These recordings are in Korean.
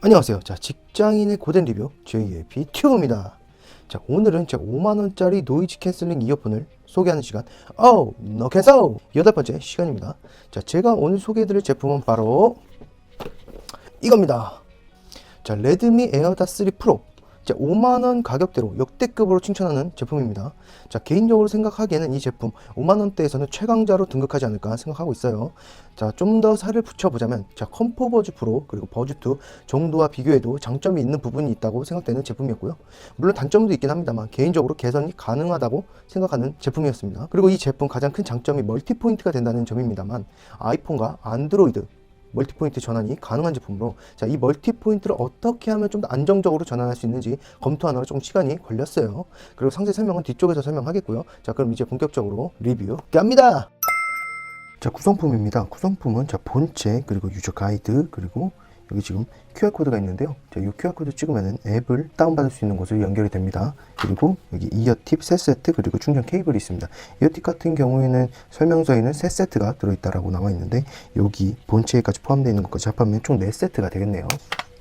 안녕하세요. 자, 직장인의 고된 리뷰 JAP 튜브입니다. 자, 오늘은 제가 5만원짜리 노이즈 캔슬링 이어폰을 소개하는 시간, 너 캔슬! 8번째 시간입니다. 자, 제가 오늘 소개해드릴 제품은 바로 이겁니다. 자, 레드미 에어다 3 프로. 자, 5만원 가격대로 역대급으로 칭찬하는 제품입니다. 자, 개인적으로 생각하기에는 이 제품 5만원대에서는 최강자로 등극하지 않을까 생각하고 있어요. 자, 좀 더 살을 붙여보자면, 자, 컴포버즈 프로 그리고 버즈2 정도와 비교해도 장점이 있는 부분이 있다고 생각되는 제품이었고요. 물론 단점도 있긴 합니다만 개인적으로 개선이 가능하다고 생각하는 제품이었습니다. 그리고 이 제품 가장 큰 장점이 멀티포인트가 된다는 점입니다만, 아이폰과 안드로이드 멀티포인트 전환이 가능한 제품으로, 자, 이 멀티포인트를 어떻게 하면 좀 더 안정적으로 전환할 수 있는지 검토하느라 조금 시간이 걸렸어요. 그리고 상세 설명은 뒤쪽에서 설명하겠고요. 자, 그럼 이제 본격적으로 리뷰 갑니다. 자, 구성품입니다. 구성품은 자, 본체, 그리고 유저 가이드, 그리고 여기 지금 QR코드가 있는데요. 자, 이 QR코드 찍으면 앱을 다운받을 수 있는 곳으로 연결이 됩니다. 그리고 여기 이어팁 세 세트, 그리고 충전 케이블이 있습니다. 이어팁 같은 경우에는 설명서에는 세 세트가 들어있다라고 나와 있는데, 여기 본체에까지 포함되어 있는 것까지 합하면 총 4세트가 되겠네요.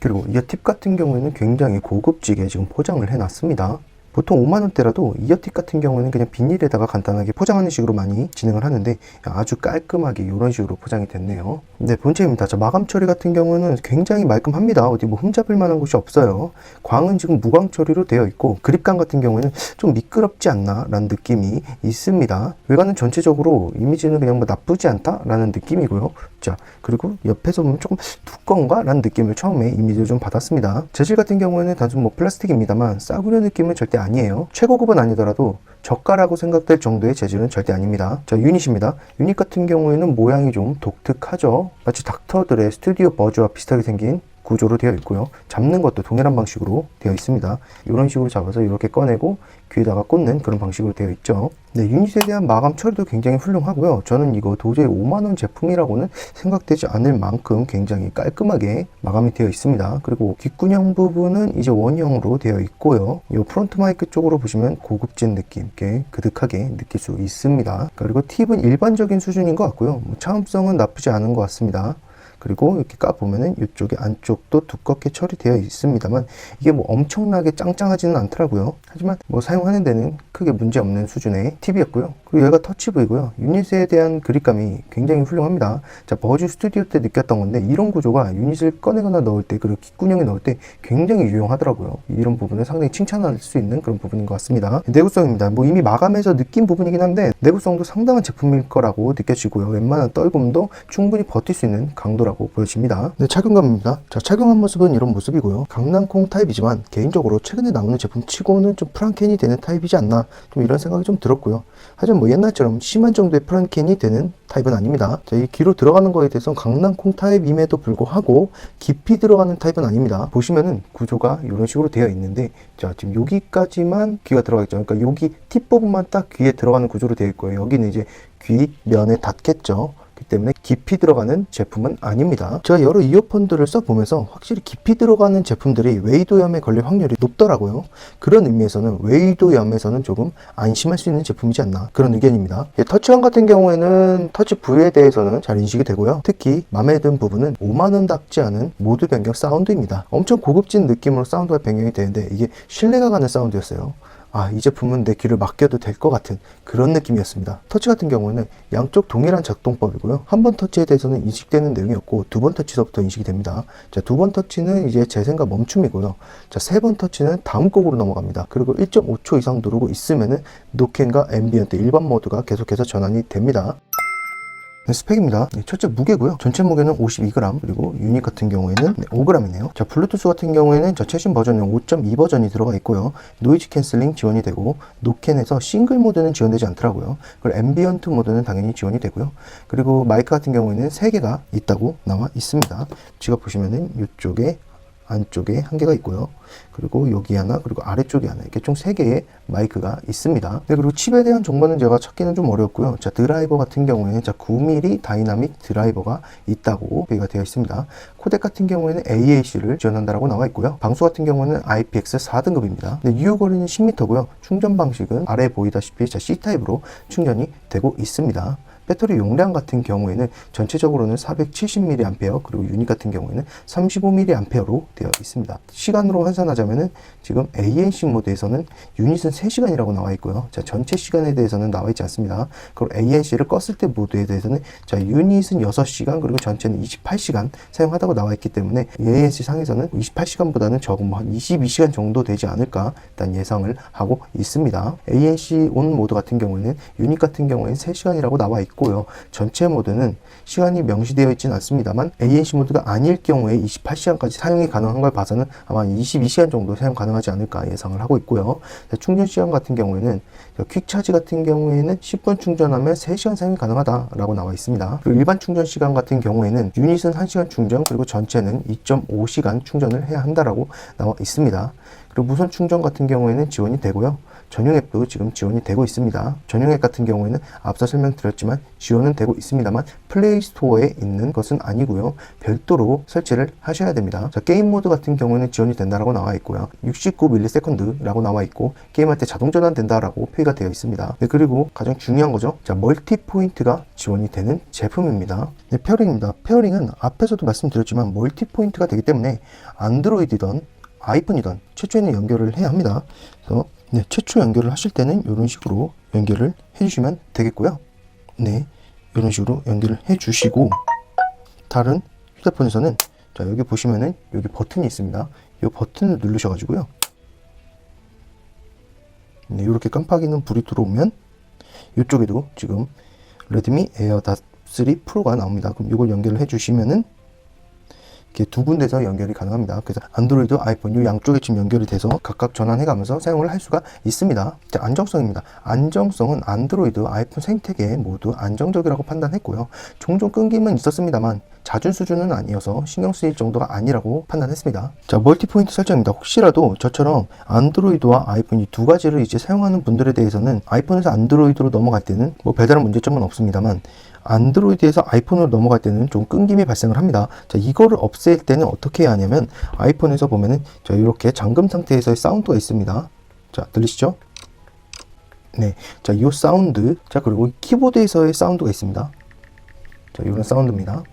그리고 이어팁 같은 경우에는 굉장히 고급지게 지금 포장을 해놨습니다. 보통 5만원대라도 이어팁 같은 경우는 그냥 비닐에다가 간단하게 포장하는 식으로 많이 진행을 하는데, 아주 깔끔하게 이런 식으로 포장이 됐네요. 네, 본체입니다. 자, 마감 처리 같은 경우는 굉장히 말끔합니다. 어디 뭐 흠잡을 만한 곳이 없어요. 광은 지금 무광 처리로 되어 있고, 그립감 같은 경우에는 좀 미끄럽지 않나 라는 느낌이 있습니다. 외관은 전체적으로 이미지는 그냥 뭐 나쁘지 않다 라는 느낌이고요. 자, 그리고 옆에서 보면 조금 두꺼운가 라는 느낌을 처음에 이미지를 좀 받았습니다. 재질 같은 경우에는 단순 뭐 플라스틱입니다만 싸구려 느낌은 절대 아니에요. 최고급은 아니더라도 저가라고 생각될 정도의 재질은 절대 아닙니다. 자, 유닛입니다. 유닛 같은 경우에는 모양이 좀 독특하죠. 마치 닥터들의 스튜디오 버즈와 비슷하게 생긴 구조로 되어 있고요. 잡는 것도 동일한 방식으로 되어 있습니다. 이런 식으로 잡아서 이렇게 꺼내고 귀에다가 꽂는 그런 방식으로 되어 있죠. 네, 유닛에 대한 마감 처리도 굉장히 훌륭하고요. 저는 이거 도저히 5만원 제품이라고는 생각되지 않을 만큼 굉장히 깔끔하게 마감이 되어 있습니다. 그리고 귓구녕 부분은 이제 원형으로 되어 있고요. 이 프론트 마이크 쪽으로 보시면 고급진 느낌, 이렇게 그득하게 느낄 수 있습니다. 그리고 팁은 일반적인 수준인 것 같고요. 차음성은 나쁘지 않은 것 같습니다. 그리고 이렇게 까보면은 이쪽에 안쪽도 두껍게 처리되어 있습니다만, 이게 뭐 엄청나게 짱짱하지는 않더라고요. 하지만 뭐 사용하는 데는 크게 문제 없는 수준의 팁이었고요. 그리고 얘가 터치부이고요. 유닛에 대한 그립감이 굉장히 훌륭합니다. 자, 버즈 스튜디오 때 느꼈던 건데, 이런 구조가 유닛을 꺼내거나 넣을 때, 그리고 귓구녕에 넣을 때 굉장히 유용하더라고요. 이런 부분을 상당히 칭찬할 수 있는 그런 부분인 것 같습니다. 내구성입니다. 뭐 이미 마감해서 느낀 부분이긴 한데, 내구성도 상당한 제품일 거라고 느껴지고요. 웬만한 떨굼도 충분히 버틸 수 있는 강도라고 보여집니다. 네, 착용감입니다. 자, 착용한 모습은 이런 모습이고요. 강낭콩 타입이지만 개인적으로 최근에 나오는 제품 치고는 좀 프랑켄이 되는 타입이지 않나, 좀 이런 생각이 좀 들었고요. 하지만 뭐 옛날처럼 심한 정도의 프랑켄이 되는 타입은 아닙니다. 자, 이 귀로 들어가는 거에 대해서는 강낭콩 타입임에도 불구하고 깊이 들어가는 타입은 아닙니다. 보시면은 구조가 이런 식으로 되어 있는데, 자, 지금 여기까지만 귀가 들어가 있죠. 그러니까 여기 팁 부분만 딱 귀에 들어가는 구조로 되어 있고요. 여기는 이제 귀 면에 닿겠죠. 그렇기 때문에 깊이 들어가는 제품은 아닙니다. 제가 여러 이어폰들을 써보면서 확실히 깊이 들어가는 제품들이 웨이도염에 걸릴 확률이 높더라고요. 그런 의미에서는 웨이도염에서는 조금 안심할 수 있는 제품이지 않나, 그런 의견입니다. 터치감 같은 경우에는 터치 부위에 대해서는 잘 인식이 되고요. 특히 마음에 든 부분은 5만원답지 않은 모드 변경 사운드입니다. 엄청 고급진 느낌으로 사운드가 변경이 되는데, 이게 신뢰가 가는 사운드였어요. 이 제품은 내 귀를 맡겨도 될 것 같은 그런 느낌이었습니다. 터치 같은 경우는 양쪽 동일한 작동법이고요. 한 번 터치에 대해서는 인식되는 내용이었고, 두 번 터치서부터 인식이 됩니다. 자, 두 번 터치는 이제 재생과 멈춤이고요. 자, 세 번 터치는 다음 곡으로 넘어갑니다. 그리고 1.5초 이상 누르고 있으면은 노캔과 앰비언트 일반 모드가 계속해서 전환이 됩니다. 네, 스펙입니다. 네, 첫째 무게고요. 전체 무게는 52g, 그리고 유닛 같은 경우에는 5g이네요. 자, 블루투스 같은 경우에는 저 최신 버전은 5.2 버전이 들어가 있고요. 노이즈 캔슬링 지원이 되고, 노캔에서 싱글 모드는 지원되지 않더라고요. 그리고 앰비언트 모드는 당연히 지원이 되고요. 그리고 마이크 같은 경우에는 3개가 있다고 나와 있습니다. 지금 보시면은 이쪽에 안쪽에 한 개가 있고요. 그리고 여기 하나, 그리고 아래쪽에 하나, 이렇게 총 3개의 마이크가 있습니다. 네, 그리고 칩에 대한 정보는 제가 찾기는 좀 어려웠고요. 자, 드라이버 같은 경우에는 자, 9mm 다이나믹 드라이버가 있다고 얘기가 되어 있습니다. 코덱 같은 경우에는 AAC를 지원한다라고 나와 있고요. 방수 같은 경우는 IPX 4등급입니다. 네, 유효 거리는 10m고요. 충전 방식은 아래 보이다시피 자, C타입으로 충전이 되고 있습니다. 배터리 용량 같은 경우에는 전체적으로는 470mAh, 그리고 유닛 같은 경우에는 35mAh로 되어 있습니다. 시간으로 환산하자면은 지금 ANC 모드에서는 유닛은 3시간이라고 나와 있고요. 자, 전체 시간에 대해서는 나와 있지 않습니다. 그리고 ANC를 껐을 때 모드에 대해서는 자, 유닛은 6시간, 그리고 전체는 28시간 사용하다고 나와 있기 때문에 ANC 상에서는 28시간보다는 적은 뭐 한 22시간 정도 되지 않을까 일단 예상을 하고 있습니다. ANC 온 모드 같은 경우에는 유닛 같은 경우에는 3시간이라고 나와 있고요. 전체 모드는 시간이 명시되어 있지는 않습니다만 ANC 모드가 아닐 경우에 28시간까지 사용이 가능한 걸 봐서는 아마 22시간 정도 사용 가능하지 않을까 예상을 하고 있고요. 자, 충전 시간 같은 경우에는 퀵차지 같은 경우에는 10분 충전하면 3시간 사용이 가능하다라고 나와 있습니다. 그리고 일반 충전 시간 같은 경우에는 유닛은 1시간 충전, 그리고 전체는 2.5시간 충전을 해야 한다라고 나와 있습니다. 그리고 무선 충전 같은 경우에는 지원이 되고요. 전용 앱도 지금 지원이 되고 있습니다. 전용 앱 같은 경우에는 앞서 설명드렸지만 지원은 되고 있습니다만 플레이 스토어에 있는 것은 아니고요. 별도로 설치를 하셔야 됩니다. 자, 게임 모드 같은 경우에는 지원이 된다라고 나와 있고요. 69ms라고 나와 있고 게임할 때 자동 전환 된다라고 표기가 되어 있습니다. 네, 그리고 가장 중요한 거죠. 자, 멀티 포인트가 지원이 되는 제품입니다. 네, 페어링입니다. 페어링은 앞에서도 말씀드렸지만 멀티 포인트가 되기 때문에 안드로이드든 아이폰이든 최초에는 연결을 해야 합니다. 그래서 네, 최초 연결을 하실 때는 이런 식으로 연결을 해주시면 되겠고요. 네, 이런 식으로 연결을 해주시고 다른 휴대폰에서는 자, 여기 보시면은 여기 버튼이 있습니다. 이 버튼을 누르셔가지고요. 네, 이렇게 깜빡이는 불이 들어오면 이쪽에도 지금 레드미 에어닷 3 프로가 나옵니다. 그럼 이걸 연결을 해주시면은 이렇게 두 군데서 연결이 가능합니다. 그래서 안드로이드, 아이폰 이 양쪽에 지금 연결이 돼서 각각 전환해가면서 사용을 할 수가 있습니다. 자, 안정성입니다. 안정성은 안드로이드, 아이폰 생태계 모두 안정적이라고 판단했고요. 종종 끊김은 있었습니다만 잦은 수준은 아니어서 신경 쓰일 정도가 아니라고 판단했습니다. 자, 멀티 포인트 설정입니다. 혹시라도 저처럼 안드로이드와 아이폰 이 두 가지를 이제 사용하는 분들에 대해서는 아이폰에서 안드로이드로 넘어갈 때는 뭐 별다른 문제점은 없습니다만 안드로이드에서 아이폰으로 넘어갈 때는 좀 끊김이 발생을 합니다. 자, 이거를 없앨 때는 어떻게 해야 하냐면 아이폰에서 보면은 자, 이렇게 잠금 상태에서의 사운드가 있습니다. 자, 들리시죠? 네. 자, 이 사운드. 자, 그리고 키보드에서의 사운드가 있습니다. 자, 이런 사운드입니다.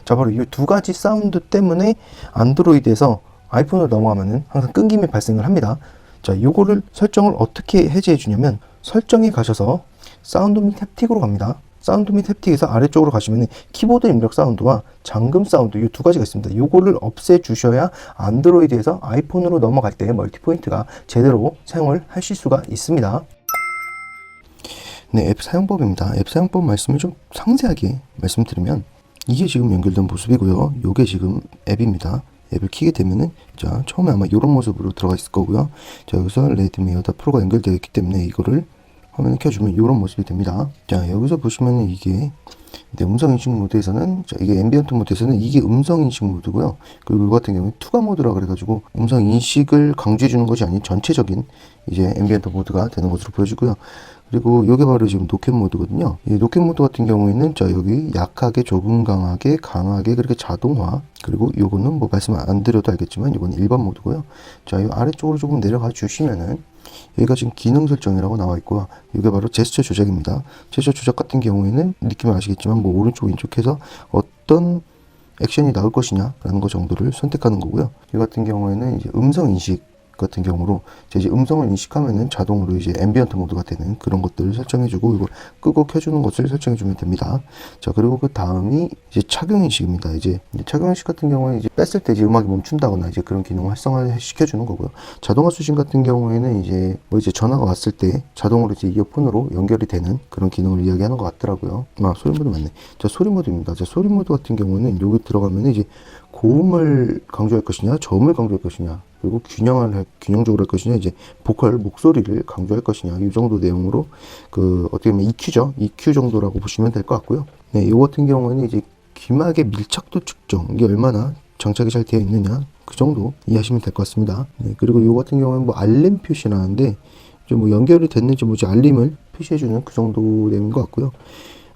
자, 바로 이 두 가지 사운드 때문에 안드로이드에서 아이폰으로 넘어가면은 항상 끊김이 발생을 합니다. 자, 요거를 설정을 어떻게 해제해 주냐면 설정에 가셔서 사운드 및 햅틱으로 갑니다. 사운드 및 햅틱에서 아래쪽으로 가시면 키보드 입력 사운드와 잠금 사운드 이 두 가지가 있습니다. 요거를 없애 주셔야 안드로이드에서 아이폰으로 넘어갈 때 멀티 포인트가 제대로 사용을 하실 수가 있습니다. 네, 앱 사용법입니다. 앱 사용법 말씀을 좀 상세하게 말씀드리면 이게 지금 연결된 모습이고요. 요게 지금 앱입니다. 앱을 키게 되면은 자, 처음에 아마 이런 모습으로 들어가 있을 거고요. 자, 여기서 레드미 에어닷 프로가 연결되어 있기 때문에 이거를 화면을 켜주면 이런 모습이 됩니다. 자, 여기서 보시면은 이게 음성인식 모드에서는 자, 이게 앰비언트 모드에서는 이게 음성인식 모드고요. 그리고 이거 같은 경우는 투가 모드라 그래가지고 음성인식을 강조해주는 것이 아닌 전체적인 이제 앰비언트 모드가 되는 것으로 보여지고요. 그리고 이게 바로 지금 노켓 모드거든요. 이 노켓 모드 같은 경우에는 자, 여기 약하게, 조금 강하게, 강하게, 그렇게 자동화, 그리고 요거는 뭐 말씀 안 드려도 알겠지만 이건 일반 모드고요. 자, 이 아래쪽으로 조금 내려가 주시면은 여기가 지금 기능 설정이라고 나와 있고요. 이게 바로 제스처 조작입니다. 제스처 조작 같은 경우에는 느낌을 아시겠지만 뭐 오른쪽 왼쪽해서 어떤 액션이 나올 것이냐 라는 거 정도를 선택하는 거고요. 이 같은 경우에는 이제 음성 인식 같은 경우로 이제 음성을 인식하면은 자동으로 이제 앰비언트 모드가 되는 그런 것들을 설정해주고 이걸 끄고 켜주는 것을 설정해주면 됩니다. 자, 그리고 그 다음이 이제 착용 인식입니다. 이제 착용 인식 같은 경우에 이제 뺐을 때 이제 음악이 멈춘다거나 이제 그런 기능을 활성화 시켜주는 거고요. 자동화 수신 같은 경우에는 이제 뭐 이제 전화가 왔을 때 자동으로 이제 이어폰으로 연결이 되는 그런 기능을 이야기하는 것 같더라고요. 아, 소리 모드 맞네. 자, 소리 모드입니다. 자, 소리 모드 같은 경우는 여기 들어가면 이제 고음을 강조할 것이냐, 저음을 강조할 것이냐, 그리고 균형적으로 할 것이냐, 이제 보컬, 목소리를 강조할 것이냐, 이 정도 내용으로 그 어떻게 보면 EQ죠. EQ 정도라고 보시면 될 것 같고요. 네, 이 같은 경우는 이제 귀막의 밀착도 측정, 이게 얼마나 장착이 잘 되어 있느냐, 그 정도 이해하시면 될 것 같습니다. 네, 그리고 이 같은 경우는 뭐 알림 표시라는데, 좀 뭐 연결이 됐는지 뭐지 알림을 표시해주는 그 정도 내용인 것 같고요.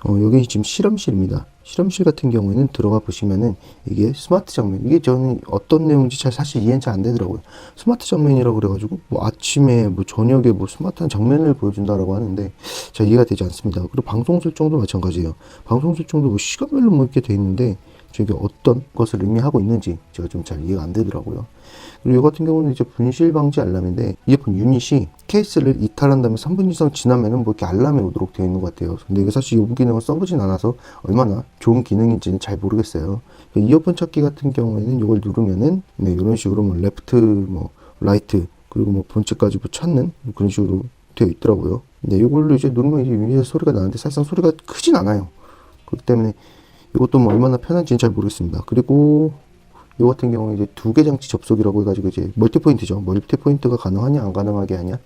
여기 지금 실험실입니다. 실험실 같은 경우에는 들어가 보시면은 이게 스마트 장면, 이게 저는 어떤 내용인지 사실 이해는 잘 안 되더라고요. 스마트 장면이라고 그래가지고 뭐 아침에 뭐 저녁에 뭐 스마트한 장면을 보여준다라고 하는데 잘 이해가 되지 않습니다. 그리고 방송 설정도 마찬가지예요. 방송 설정도 뭐 시간별로 뭐 이렇게 돼 있는데 저게 어떤 것을 의미하고 있는지 제가 좀 잘 이해가 안 되더라고요. 그리고 이 같은 경우는 이제 분실 방지 알람인데 이어폰 유닛이 케이스를 이탈한 다음에 3분 이상 지나면은 뭐 이렇게 알람이 오도록 되어 있는 것 같아요. 근데 이게 사실 이 기능을 써보진 않아서 얼마나 좋은 기능인지는 잘 모르겠어요. 이어폰 찾기 같은 경우에는 이걸 누르면은 네, 이런 식으로 뭐 레프트, 뭐 라이트, 그리고 뭐 본체까지 뭐 찾는 그런 식으로 되어 있더라고요. 근데 이걸로 이제 누르면 이제 유닛에서 소리가 나는데 사실상 소리가 크진 않아요. 그렇기 때문에 이것도 뭐 얼마나 편한지는 잘 모르겠습니다. 그리고 이 같은 경우는 이제 2개 장치 접속이라고 해가지고 이제 멀티포인트죠. 멀티포인트가 가능하냐 안 가능하게 하냐.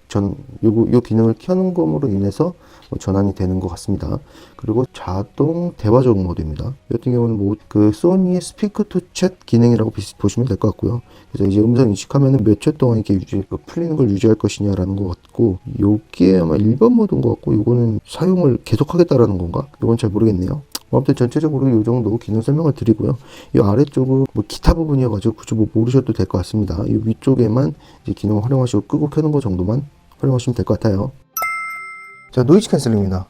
요 기능을 켜는 것으로 인해서 뭐 전환이 되는 것 같습니다. 그리고 자동 대화 적응 모드입니다. 이 같은 경우는 뭐 그 소니의 스피커 투 챗 기능이라고 보시면 될 것 같고요. 그래서 이제 음성 인식하면은 몇 초 동안 이렇게 풀리는 걸 유지할 것이냐라는 것 같고, 요게 아마 일반 모드인 것 같고, 요거는 사용을 계속하겠다라는 건가? 요건 잘 모르겠네요. 아무튼 전체적으로 이 정도 기능 설명을 드리고요. 이 아래쪽은 뭐 기타 부분이어가지고 굳이 뭐 모르셔도 될 것 같습니다. 이 위쪽에만 이제 기능을 활용하시고 끄고 켜는 거 정도만 활용하시면 될 것 같아요. 자, 노이즈 캔슬링입니다.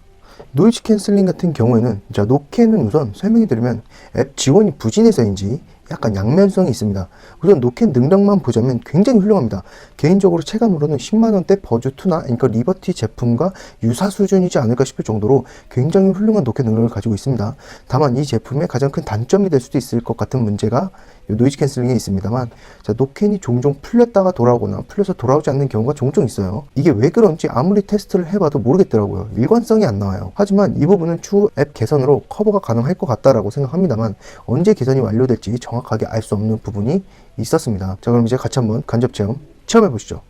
노이즈 캔슬링 같은 경우에는 자, 노캔은 우선 설명해 드리면 앱 지원이 부진해서인지 약간 양면성이 있습니다. 우선 노캔 능력만 보자면 굉장히 훌륭합니다. 개인적으로 체감으로는 10만원대 버즈2나 그러니까 리버티 제품과 유사 수준이지 않을까 싶을 정도로 굉장히 훌륭한 노캔 능력을 가지고 있습니다. 다만 이 제품의 가장 큰 단점이 될 수도 있을 것 같은 문제가 노이즈 캔슬링에 있습니다만, 자, 노캔이 종종 풀렸다가 돌아오거나 풀려서 돌아오지 않는 경우가 종종 있어요. 이게 왜 그런지 아무리 테스트를 해봐도 모르겠더라고요. 일관성이 안 나와요. 하지만 이 부분은 추후 앱 개선으로 커버가 가능할 것 같다라고 생각합니다만, 언제 개선이 완료될지 정확하게 알 수 없는 부분이 있었습니다. 자, 그럼 이제 같이 한번 간접 체험해 보시죠.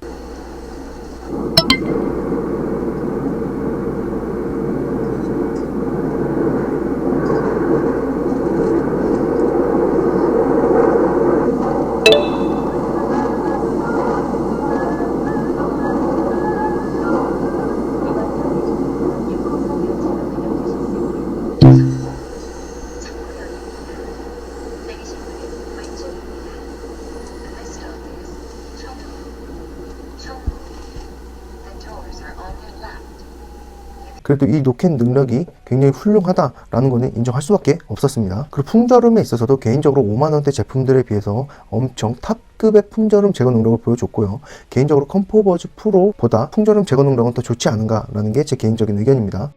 그래도 이 노캔 능력이 굉장히 훌륭하다라는 것은 인정할 수밖에 없었습니다. 그리고 풍절음에 있어서도 개인적으로 5만원대 제품들에 비해서 엄청 탑급의 풍절음 제거 능력을 보여줬고요. 개인적으로 컴포버즈 프로보다 풍절음 제거 능력은 더 좋지 않은가라는 게 제 개인적인 의견입니다.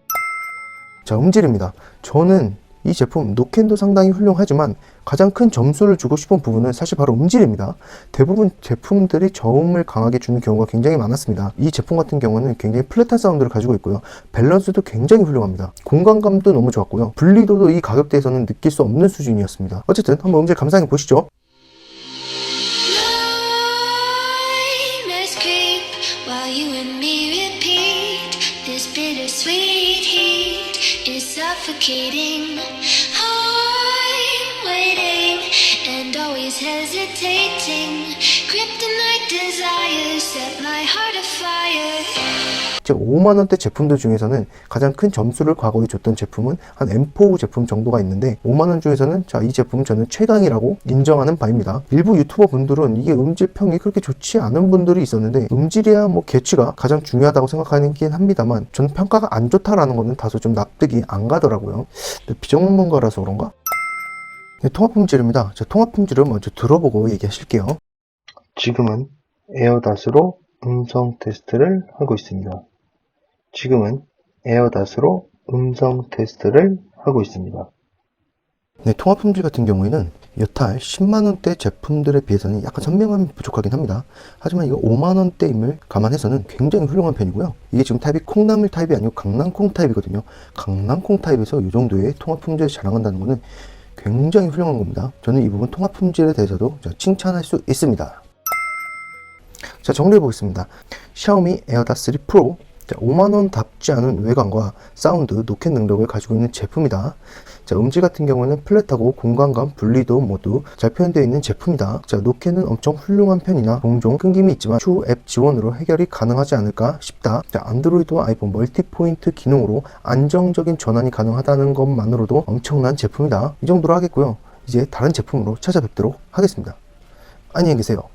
자, 음질입니다. 저는 이 제품 노캔도 상당히 훌륭하지만 가장 큰 점수를 주고 싶은 부분은 사실 바로 음질입니다. 대부분 제품들이 저음을 강하게 주는 경우가 굉장히 많았습니다. 이 제품 같은 경우는 굉장히 플랫한 사운드를 가지고 있고요. 밸런스도 굉장히 훌륭합니다. 공간감도 너무 좋았고요. 분리도도 이 가격대에서는 느낄 수 없는 수준이었습니다. 어쨌든 한번 음질 감상해 보시죠. Suffocating, I'm waiting and always hesitating. Kryptonite desires set my heart afire. 5만원대 제품들 중에서는 가장 큰 점수를 과거에 줬던 제품은 한 M4 제품 정도가 있는데 5만원 중에서는 자, 이 제품은 저는 최강이라고 인정하는 바입니다. 일부 유튜버 분들은 이게 음질평이 그렇게 좋지 않은 분들이 있었는데 음질이야 뭐 개취가 가장 중요하다고 생각하긴 합니다만 저는 평가가 안 좋다라는 거는 다소 좀 납득이 안 가더라고요. 비전문가라서 그런가? 네, 통합 품질입니다. 자, 통합 품질을 먼저 들어보고 얘기하실게요. 지금은 에어닷으로 음성 테스트를 하고 있습니다. 네, 통합 품질 같은 경우에는 여탈 10만원대 제품들에 비해서는 약간 선명함이 부족하긴 합니다. 하지만 이거 5만원대임을 감안해서는 굉장히 훌륭한 편이고요. 이게 지금 타입이 콩나물 타입이 아니고 강낭콩 타입이거든요. 강낭콩 타입에서 이 정도의 통합 품질을 자랑한다는 것은 굉장히 훌륭한 겁니다. 저는 이 부분 통합 품질에 대해서도 칭찬할 수 있습니다. 자, 정리해 보겠습니다. 샤오미 에어닷 3 프로 자, 5만원답지 않은 외관과 사운드, 노켓 능력을 가지고 있는 제품이다. 자, 음질 같은 경우는 플랫하고 공간감, 분리도 모두 잘 표현되어 있는 제품이다. 자, 노켓은 엄청 훌륭한 편이나 종종 끊김이 있지만 추후 앱 지원으로 해결이 가능하지 않을까 싶다. 자, 안드로이드와 아이폰 멀티포인트 기능으로 안정적인 전환이 가능하다는 것만으로도 엄청난 제품이다. 이 정도로 하겠고요. 이제 다른 제품으로 찾아뵙도록 하겠습니다. 안녕히 계세요.